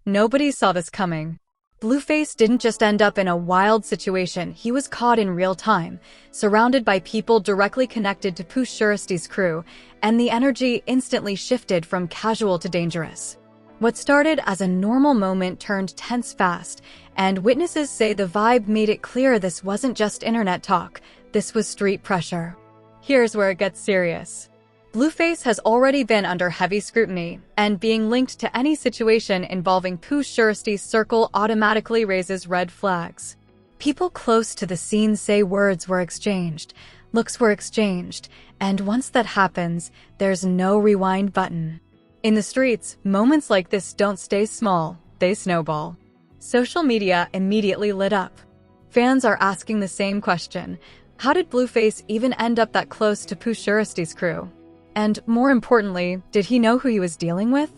Nobody saw this coming. Blueface didn't just end up in a wild situation, he was caught in real time, surrounded by people directly connected to Pooh Shiesty's crew, and the energy instantly shifted from casual to dangerous. What started as a normal moment turned tense fast, and witnesses say the vibe made it clear this wasn't just internet talk, this was street pressure. Here's where it gets serious. Blueface has already been under heavy scrutiny, and being linked to any situation involving Pooh Shiesty's circle automatically raises red flags. People close to the scene say words were exchanged, looks were exchanged, and once that happens, there's no rewind button. In the streets, moments like this don't stay small, they snowball. Social media immediately lit up. Fans are asking the same question: how did Blueface even end up that close to Pooh Shiesty's crew? And more importantly, did he know who he was dealing with?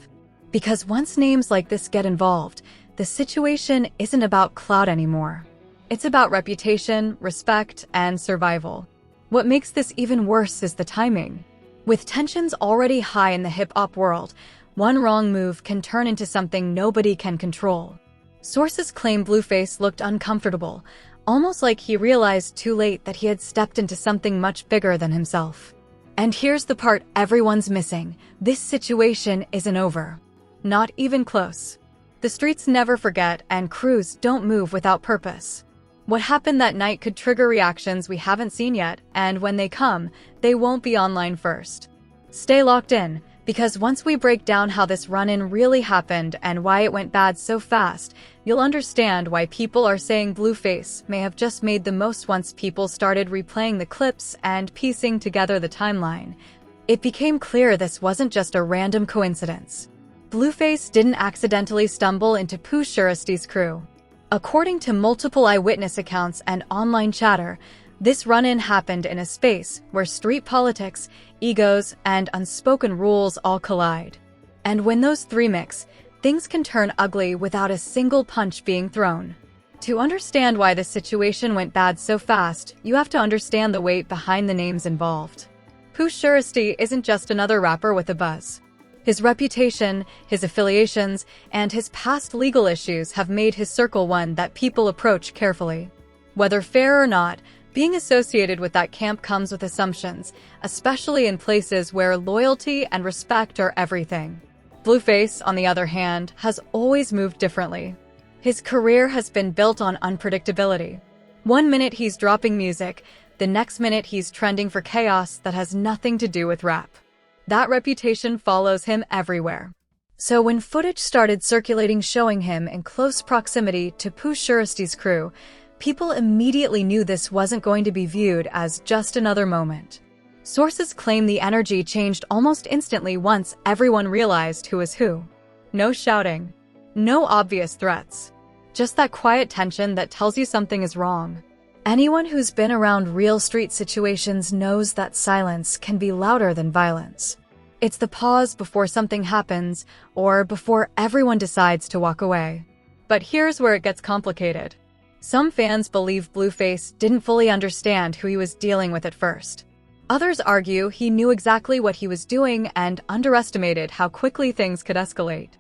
Because once names like this get involved, the situation isn't about clout anymore. It's about reputation, respect, and survival. What makes this even worse is the timing. With tensions already high in the hip-hop world, one wrong move can turn into something nobody can control. Sources claim Blueface looked uncomfortable, almost like he realized too late that he had stepped into something much bigger than himself. And here's the part everyone's missing: this situation isn't over. Not even close. The streets never forget, and crews don't move without purpose. What happened that night could trigger reactions we haven't seen yet, and when they come, they won't be online first. Stay locked in, because once we break down how this run-in really happened and why it went bad so fast, you'll understand why people are saying Blueface may have just made the most once people started replaying the clips and piecing together the timeline. It became clear this wasn't just a random coincidence. Blueface didn't accidentally stumble into Pooh Shiesty's crew. According to multiple eyewitness accounts and online chatter, this run-in happened in a space where street politics, egos, and unspoken rules all collide. And when those three mix, things can turn ugly without a single punch being thrown. To understand why the situation went bad so fast, you have to understand the weight behind the names involved. Pooh Shiesty isn't just another rapper with a buzz. His reputation, his affiliations, and his past legal issues have made his circle one that people approach carefully. Whether fair or not, being associated with that camp comes with assumptions, especially in places where loyalty and respect are everything. Blueface, on the other hand, has always moved differently. His career has been built on unpredictability. One minute he's dropping music, the next minute he's trending for chaos that has nothing to do with rap. That reputation follows him everywhere. So when footage started circulating showing him in close proximity to Pooh Shiesty's crew, people immediately knew this wasn't going to be viewed as just another moment. Sources claim the energy changed almost instantly once everyone realized who was who. No shouting. No obvious threats. Just that quiet tension that tells you something is wrong. Anyone who's been around real street situations knows that silence can be louder than violence. It's the pause before something happens, or before everyone decides to walk away. But here's where it gets complicated. Some fans believe Blueface didn't fully understand who he was dealing with at first. Others argue he knew exactly what he was doing and underestimated how quickly things could escalate.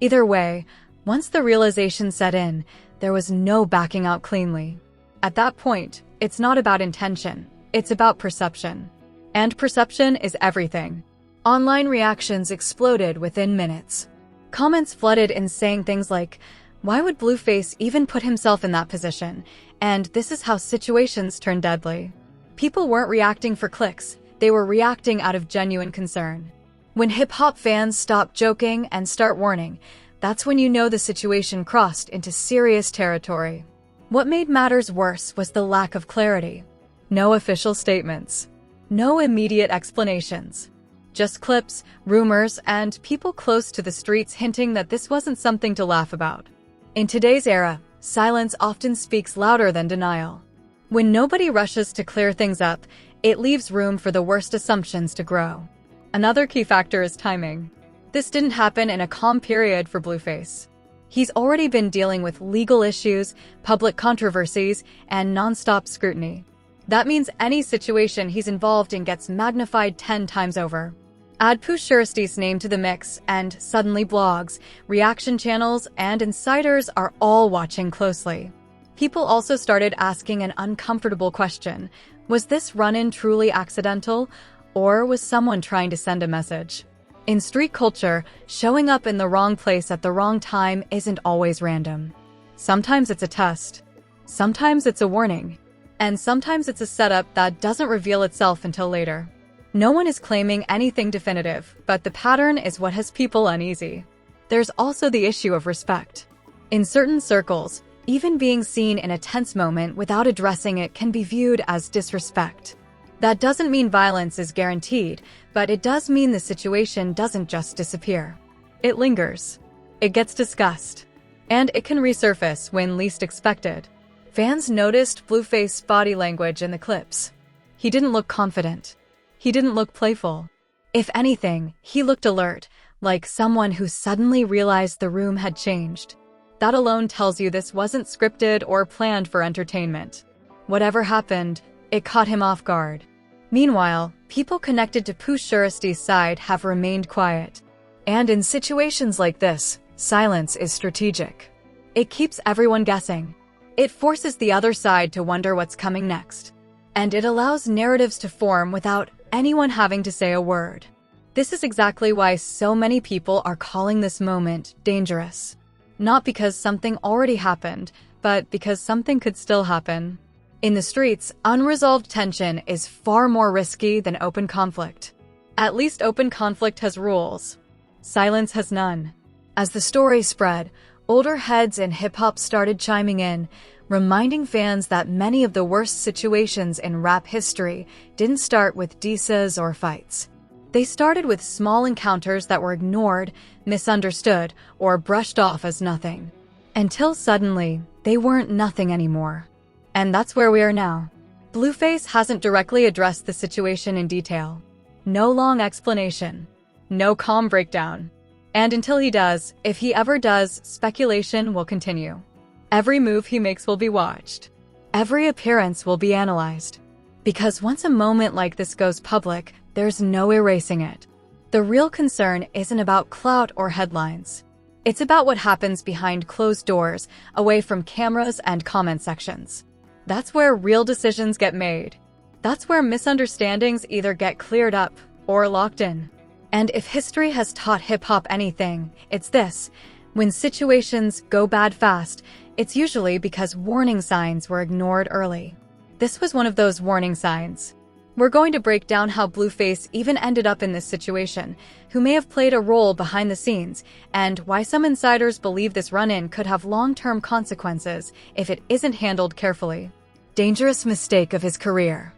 Either way, once the realization set in, there was no backing out cleanly. At that point, it's not about intention, it's about perception. And perception is everything. Online reactions exploded within minutes. Comments flooded in saying things like, "Why would Blueface even put himself in that position?" And "This is how situations turn deadly." People weren't reacting for clicks, they were reacting out of genuine concern. When hip-hop fans stop joking and start warning, that's when you know the situation crossed into serious territory. What made matters worse was the lack of clarity. No official statements. No immediate explanations. Just clips, rumors, and people close to the streets hinting that this wasn't something to laugh about. In today's era, silence often speaks louder than denial. When nobody rushes to clear things up, it leaves room for the worst assumptions to grow. Another key factor is timing. This didn't happen in a calm period for Blueface. He's already been dealing with legal issues, public controversies, and non-stop scrutiny. That means any situation he's involved in gets magnified 10 times over. Add Pooh Shiesty's name to the mix, and suddenly blogs, reaction channels, and insiders are all watching closely. People also started asking an uncomfortable question. Was this run-in truly accidental, or was someone trying to send a message? In street culture, showing up in the wrong place at the wrong time isn't always random. Sometimes it's a test. Sometimes it's a warning. And sometimes it's a setup that doesn't reveal itself until later. No one is claiming anything definitive, but the pattern is what has people uneasy. There's also the issue of respect. In certain circles, even being seen in a tense moment without addressing it can be viewed as disrespect. That doesn't mean violence is guaranteed, but it does mean the situation doesn't just disappear. It lingers. It gets discussed. And it can resurface when least expected. Fans noticed Blueface's body language in the clips. He didn't look confident. He didn't look playful. If anything, he looked alert, like someone who suddenly realized the room had changed. That alone tells you this wasn't scripted or planned for entertainment. Whatever happened, it caught him off guard. Meanwhile, people connected to Pooh Shiesty's side have remained quiet. And in situations like this, silence is strategic. It keeps everyone guessing. It forces the other side to wonder what's coming next. And it allows narratives to form without anyone having to say a word. This is exactly why so many people are calling this moment dangerous. Not because something already happened, but because something could still happen. In the streets, unresolved tension is far more risky than open conflict. At least open conflict has rules. Silence has none. As the story spread, older heads in hip-hop started chiming in, reminding fans that many of the worst situations in rap history didn't start with disses or fights. They started with small encounters that were ignored, misunderstood, or brushed off as nothing. Until suddenly, they weren't nothing anymore. And that's where we are now. Blueface hasn't directly addressed the situation in detail. No long explanation. No calm breakdown. And until he does, if he ever does, speculation will continue. Every move he makes will be watched. Every appearance will be analyzed. Because once a moment like this goes public, there's no erasing it. The real concern isn't about clout or headlines. It's about what happens behind closed doors, away from cameras and comment sections. That's where real decisions get made. That's where misunderstandings either get cleared up or locked in. And if history has taught hip-hop anything, it's this. When situations go bad fast, it's usually because warning signs were ignored early. This was one of those warning signs. We're going to break down how Blueface even ended up in this situation, who may have played a role behind the scenes, and why some insiders believe this run-in could have long-term consequences if it isn't handled carefully. Dangerous mistake of his career.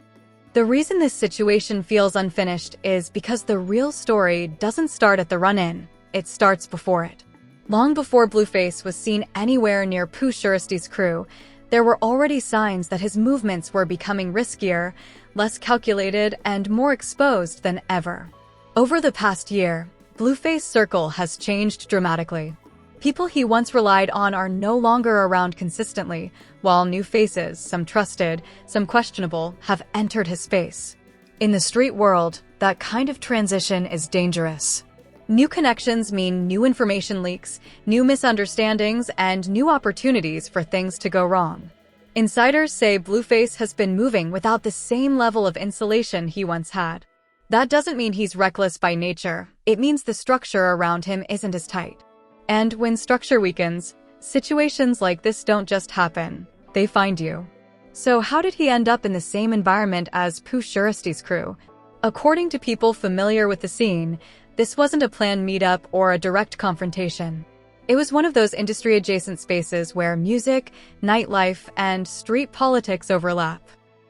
The reason this situation feels unfinished is because the real story doesn't start at the run-in, it starts before it. Long before Blueface was seen anywhere near Pooh Shiesty's crew, there were already signs that his movements were becoming riskier, less calculated, and more exposed than ever. Over the past year, Blueface's circle has changed dramatically. People he once relied on are no longer around consistently, while new faces, some trusted, some questionable, have entered his space. In the street world, that kind of transition is dangerous. New connections mean new information leaks, new misunderstandings, and new opportunities for things to go wrong. Insiders say Blueface has been moving without the same level of insulation he once had. That doesn't mean he's reckless by nature, it means the structure around him isn't as tight. And when structure weakens, situations like this don't just happen, they find you. So how did he end up in the same environment as Pooh Shiesty's crew? According to people familiar with the scene, this wasn't a planned meetup or a direct confrontation. It was one of those industry-adjacent spaces where music, nightlife, and street politics overlap.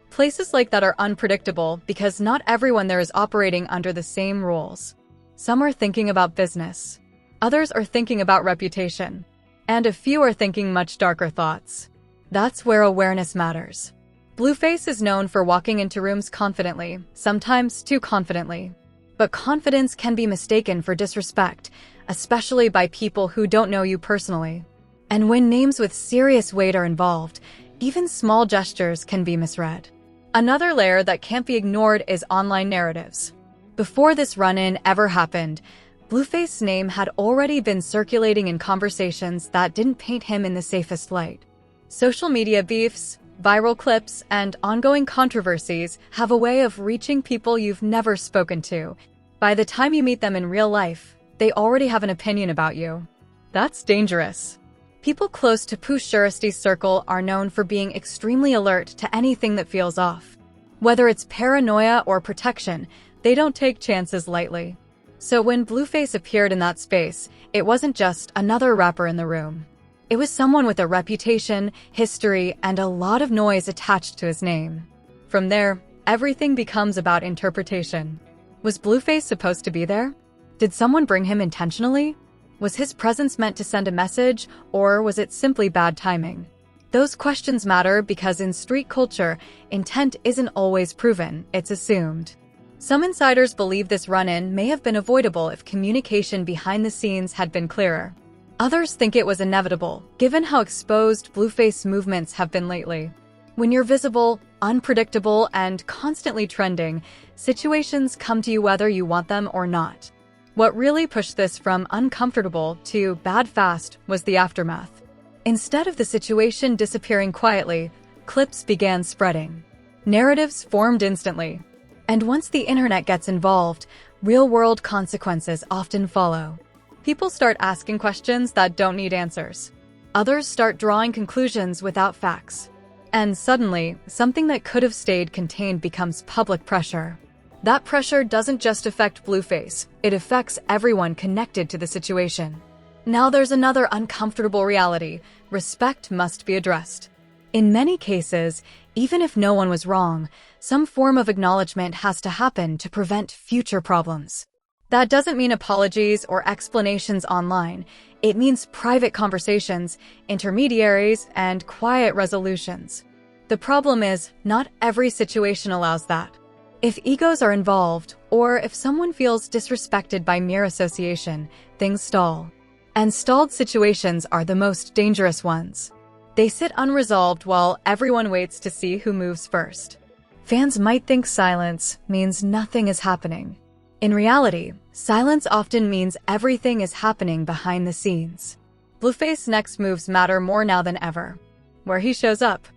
Places like that are unpredictable because not everyone there is operating under the same rules. Some are thinking about business. Others are thinking about reputation. And a few are thinking much darker thoughts. That's where awareness matters. Blueface is known for walking into rooms confidently, sometimes too confidently. But confidence can be mistaken for disrespect, especially by people who don't know you personally. And when names with serious weight are involved, even small gestures can be misread. Another layer that can't be ignored is online narratives. Before this run-in ever happened, Blueface's name had already been circulating in conversations that didn't paint him in the safest light. Social media beefs, viral clips, and ongoing controversies have a way of reaching people you've never spoken to. By the time you meet them in real life, they already have an opinion about you. That's dangerous. People close to Pooh Shiesty's circle are known for being extremely alert to anything that feels off. Whether it's paranoia or protection, they don't take chances lightly. So when Blueface appeared in that space, it wasn't just another rapper in the room. It was someone with a reputation, history, and a lot of noise attached to his name. From there, everything becomes about interpretation. Was Blueface supposed to be there? Did someone bring him intentionally? Was his presence meant to send a message, or was it simply bad timing? Those questions matter because in street culture, intent isn't always proven, it's assumed. Some insiders believe this run-in may have been avoidable if communication behind the scenes had been clearer. Others think it was inevitable, given how exposed Blueface movements have been lately. When you're visible, unpredictable, and constantly trending, situations come to you whether you want them or not. What really pushed this from uncomfortable to bad fast was the aftermath. Instead of the situation disappearing quietly, clips began spreading. Narratives formed instantly. And once the internet gets involved, real-world consequences often follow. People start asking questions that don't need answers. Others start drawing conclusions without facts. And suddenly, something that could have stayed contained becomes public pressure. That pressure doesn't just affect Blueface, it affects everyone connected to the situation. Now there's another uncomfortable reality: respect must be addressed. In many cases, even if no one was wrong, some form of acknowledgement has to happen to prevent future problems. That doesn't mean apologies or explanations online. It means private conversations, intermediaries, and quiet resolutions. The problem is, not every situation allows that. If egos are involved, or if someone feels disrespected by mere association, things stall. And stalled situations are the most dangerous ones. They sit unresolved while everyone waits to see who moves first. Fans might think silence means nothing is happening. In reality, silence often means everything is happening behind the scenes. Blueface's next moves matter more now than ever. Where he shows up,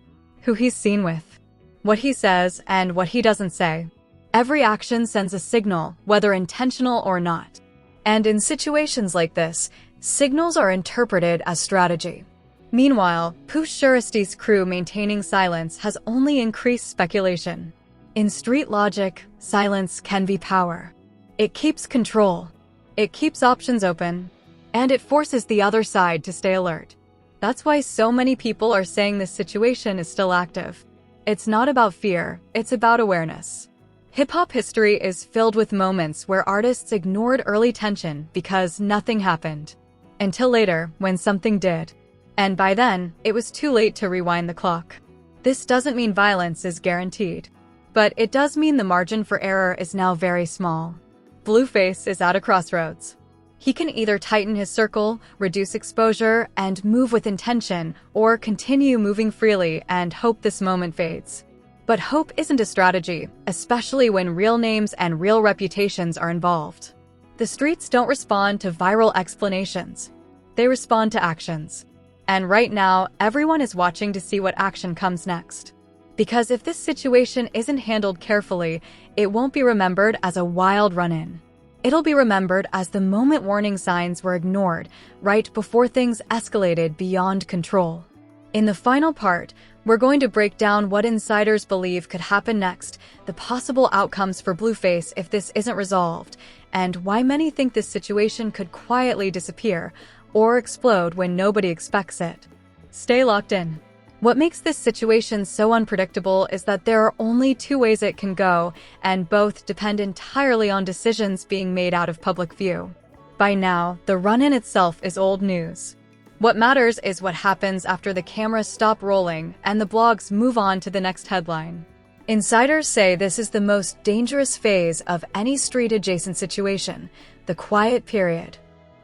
who he's seen with, what he says, and what he doesn't say. Every action sends a signal, whether intentional or not. And in situations like this, signals are interpreted as strategy. Meanwhile, Pooh Shiesty's crew maintaining silence has only increased speculation. In street logic, silence can be power. It keeps control. It keeps options open. And it forces the other side to stay alert. That's why so many people are saying this situation is still active. It's not about fear, it's about awareness. Hip-hop history is filled with moments where artists ignored early tension because nothing happened. Until later, when something did. And by then, it was too late to rewind the clock. This doesn't mean violence is guaranteed. But it does mean the margin for error is now very small. Blueface is at a crossroads. He can either tighten his circle, reduce exposure, and move with intention, or continue moving freely and hope this moment fades. But hope isn't a strategy, especially when real names and real reputations are involved. The streets don't respond to viral explanations. They respond to actions. And right now, everyone is watching to see what action comes next. Because if this situation isn't handled carefully, it won't be remembered as a wild run-in. It'll be remembered as the moment warning signs were ignored, right before things escalated beyond control. In the final part, we're going to break down what insiders believe could happen next, the possible outcomes for Blueface if this isn't resolved, and why many think this situation could quietly disappear or explode when nobody expects it. Stay locked in. What makes this situation so unpredictable is that there are only two ways it can go, and both depend entirely on decisions being made out of public view. By now, the run-in itself is old news. What matters is what happens after the cameras stop rolling and the blogs move on to the next headline. Insiders say this is the most dangerous phase of any street-adjacent situation, the quiet period.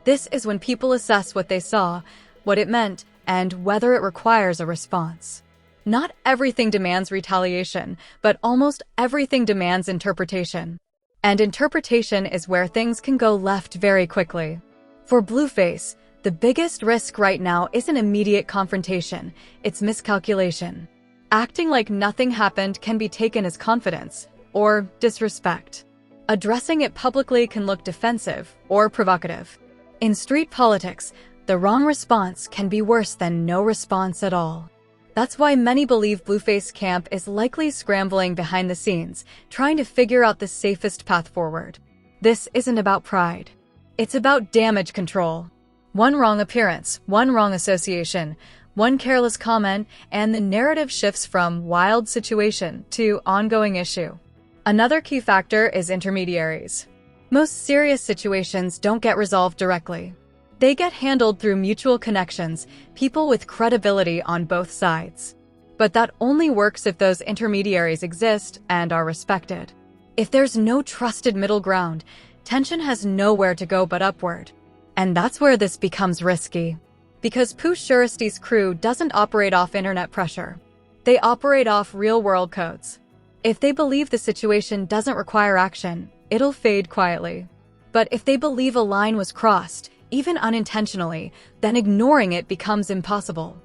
This is when people assess what they saw, what it meant, and whether it requires a response. Not everything demands retaliation, but almost everything demands interpretation. And interpretation is where things can go left very quickly. For Blueface, the biggest risk right now isn't immediate confrontation, it's miscalculation. Acting like nothing happened can be taken as confidence or disrespect. Addressing it publicly can look defensive or provocative. In street politics, the wrong response can be worse than no response at all. That's why many believe Blueface camp is likely scrambling behind the scenes, trying to figure out the safest path forward. This isn't about pride. It's about damage control. One wrong appearance, one wrong association, one careless comment, and the narrative shifts from wild situation to ongoing issue. Another key factor is intermediaries. Most serious situations don't get resolved directly. They get handled through mutual connections, people with credibility on both sides. But that only works if those intermediaries exist and are respected. If there's no trusted middle ground, tension has nowhere to go but upward. And that's where this becomes risky. Because Pooh Shiesty's crew doesn't operate off internet pressure. They operate off real-world codes. If they believe the situation doesn't require action, it'll fade quietly. But if they believe a line was crossed, even unintentionally, then ignoring it becomes impossible.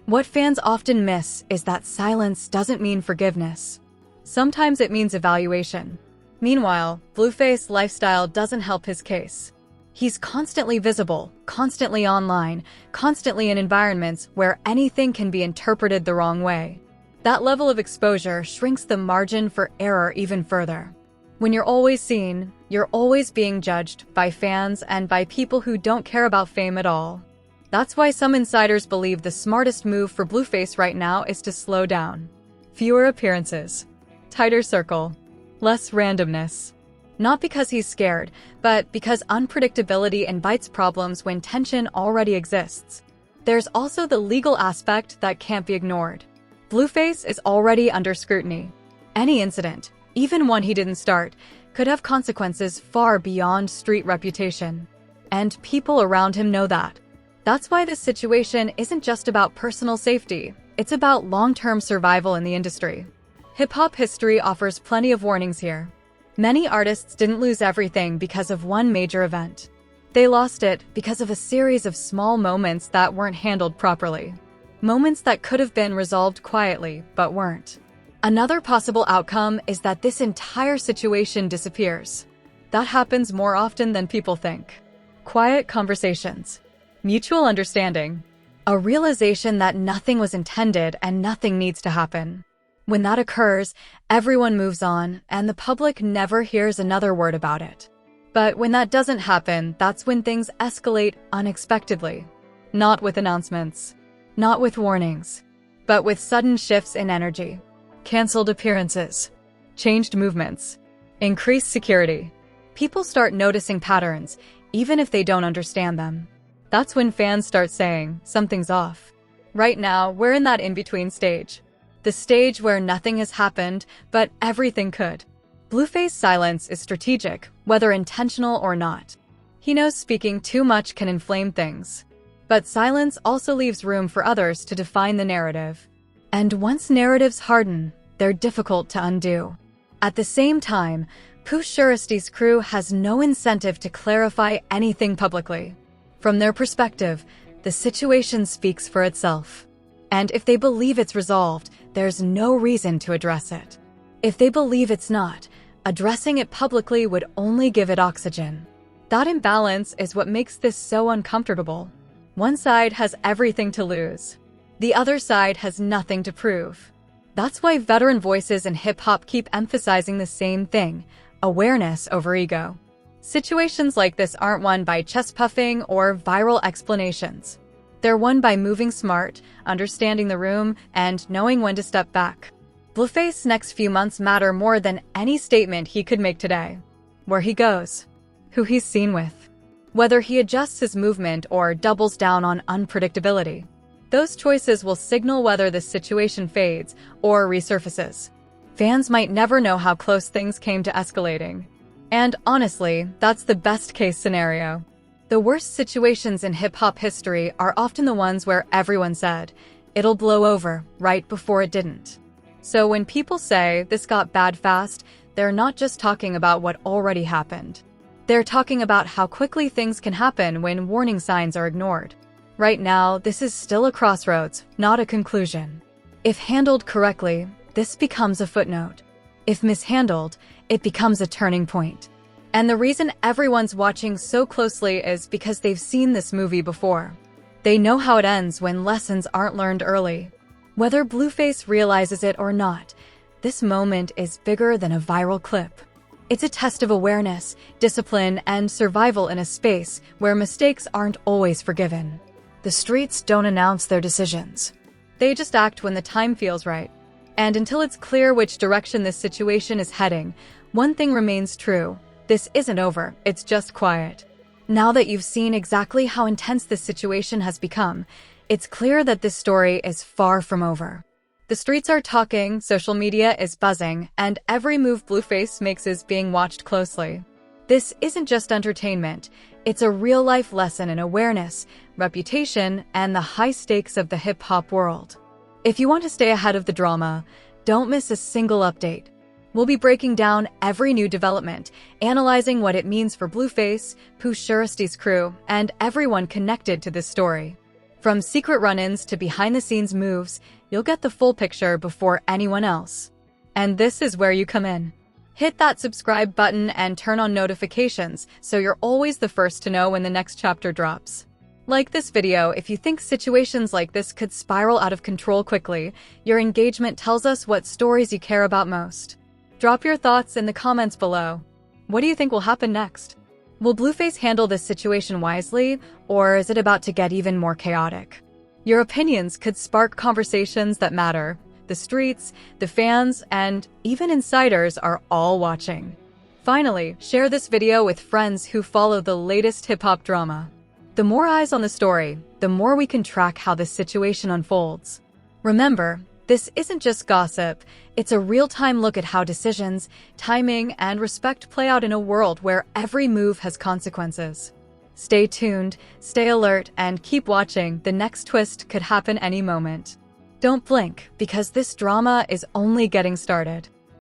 What fans often miss is that silence doesn't mean forgiveness. Sometimes it means evaluation. Meanwhile, Blueface's lifestyle doesn't help his case. He's constantly visible, constantly online, constantly in environments where anything can be interpreted the wrong way. That level of exposure shrinks the margin for error even further. When you're always seen, you're always being judged by fans and by people who don't care about fame at all. That's why some insiders believe the smartest move for Blueface right now is to slow down. Fewer appearances, tighter circle, less randomness. Not because he's scared, but because unpredictability invites problems when tension already exists. There's also the legal aspect that can't be ignored. Blueface is already under scrutiny. Any incident, even one he didn't start, could have consequences far beyond street reputation. And people around him know that. That's why this situation isn't just about personal safety, it's about long-term survival in the industry. Hip-hop history offers plenty of warnings here. Many artists didn't lose everything because of one major event. They lost it because of a series of small moments that weren't handled properly. Moments that could have been resolved quietly, but weren't. Another possible outcome is that this entire situation disappears. That happens more often than people think. Quiet conversations. Mutual understanding. A realization that nothing was intended and nothing needs to happen. When that occurs, everyone moves on, and the public never hears another word about it. But when that doesn't happen, that's when things escalate unexpectedly. Not with announcements. Not with warnings. But with sudden shifts in energy. Cancelled appearances. Changed movements. Increased security. People start noticing patterns, even if they don't understand them. That's when fans start saying, something's off. Right now, we're in that in-between stage. The stage where nothing has happened, but everything could. Blueface's silence is strategic, whether intentional or not. He knows speaking too much can inflame things. But silence also leaves room for others to define the narrative. And once narratives harden, they're difficult to undo. At the same time, Pooh Shiesty's crew has no incentive to clarify anything publicly. From their perspective, the situation speaks for itself. And if they believe it's resolved, there's no reason to address it. If they believe it's not, addressing it publicly would only give it oxygen. That imbalance is what makes this so uncomfortable. One side has everything to lose. The other side has nothing to prove. That's why veteran voices in hip-hop keep emphasizing the same thing: awareness over ego. Situations like this aren't won by chest-puffing or viral explanations. They're won by moving smart, understanding the room, and knowing when to step back. Blueface's next few months matter more than any statement he could make today. Where he goes, who he's seen with, whether he adjusts his movement or doubles down on unpredictability. Those choices will signal whether the situation fades or resurfaces. Fans might never know how close things came to escalating. And honestly, that's the best-case scenario. The worst situations in hip-hop history are often the ones where everyone said, "It'll blow over," right before it didn't. So when people say, "This got bad fast," they're not just talking about what already happened. They're talking about how quickly things can happen when warning signs are ignored. Right now, this is still a crossroads, not a conclusion. If handled correctly, this becomes a footnote. If mishandled, it becomes a turning point. And the reason everyone's watching so closely is because they've seen this movie before. They know how it ends when lessons aren't learned early. Whether Blueface realizes it or not, this moment is bigger than a viral clip. It's a test of awareness, discipline, and survival in a space where mistakes aren't always forgiven. The streets don't announce their decisions. They just act when the time feels right. And until it's clear which direction this situation is heading, one thing remains true. This isn't over, it's just quiet. Now that you've seen exactly how intense this situation has become, it's clear that this story is far from over. The streets are talking, social media is buzzing, and every move Blueface makes is being watched closely. This isn't just entertainment, it's a real-life lesson in awareness, reputation, and the high stakes of the hip-hop world. If you want to stay ahead of the drama, don't miss a single update. We'll be breaking down every new development, analyzing what it means for Blueface, Pooh Shiesty's crew, and everyone connected to this story. From secret run-ins to behind-the-scenes moves, you'll get the full picture before anyone else. And this is where you come in. Hit that subscribe button and turn on notifications so you're always the first to know when the next chapter drops. Like this video if you think situations like this could spiral out of control quickly. Your engagement tells us what stories you care about most. Drop your thoughts in the comments below. What do you think will happen next? Will Blueface handle this situation wisely, or is it about to get even more chaotic? Your opinions could spark conversations that matter. The streets, the fans, and even insiders are all watching. Finally, share this video with friends who follow the latest hip-hop drama. The more eyes on the story, the more we can track how this situation unfolds. Remember, this isn't just gossip, it's a real-time look at how decisions, timing, and respect play out in a world where every move has consequences. Stay tuned, stay alert, and keep watching. The next twist could happen any moment. Don't blink, because this drama is only getting started.